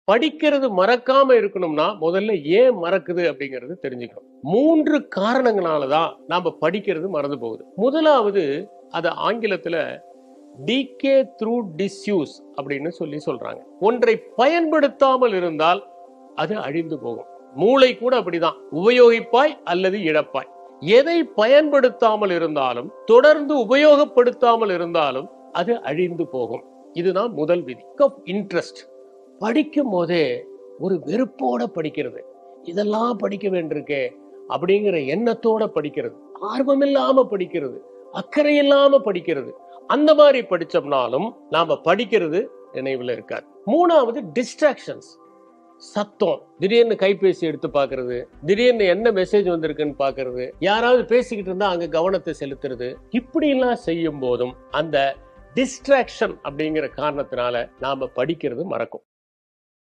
படிக்கிறது மறக்காம இருக்கணும்னா முதல்ல ஏன் மறக்குது அப்படிங்கிறது தெரிஞ்சுக்கணும். 3 காரணங்களாலதான் நாம படிக்கிறது மறந்து போகுது. முதலாவது, அது ஆங்கிலத்துல டிகே த்ரூ டிஸ்யூஸ் அப்படின்னு சொல்றாங்க. ஒன்றை பயன்படுத்தாமல் இருந்தால் அது அழிந்து போகும். மூளை கூட அப்படிதான், உபயோகிப்பாய் அல்லது இழப்பாய். எதை பயன்படுத்தாமல் இருந்தாலும், தொடர்ந்து உபயோகப்படுத்தாமல் இருந்தாலும் அது அழிந்து போகும். இதுதான் முதல் விதி. இன்ட்ரெஸ்ட், படிக்கும் போதே ஒரு வெறுப்போட படிக்கிறது, இதெல்லாம் படிக்க வேண்டியிருக்கே அப்படிங்கிற எண்ணத்தோட படிக்கிறது, ஆர்வமில்லாம படிக்கிறது, அக்கறை இல்லாம படிக்கிறது, அந்த மாதிரி படிச்சோம்னாலும் நாம படிக்கிறது நினைவுல இருக்காது. மூணாவது, டிஸ்ட்ராக்ஷன்ஸ். சத்தம், திடீர்னு கைபேசி எடுத்து பாக்குறது, திடீர்னு என்ன மெசேஜ் வந்திருக்குன்னு பாக்குறது, யாராவது பேசிக்கிட்டு இருந்தா அங்க கவனத்தை செலுத்துறது, இப்படி எல்லாம் செய்யும் போதும் அந்த டிஸ்ட்ராக்ஷன் அப்படிங்கிற காரணத்தினால நாம படிக்கிறது மறக்கும்.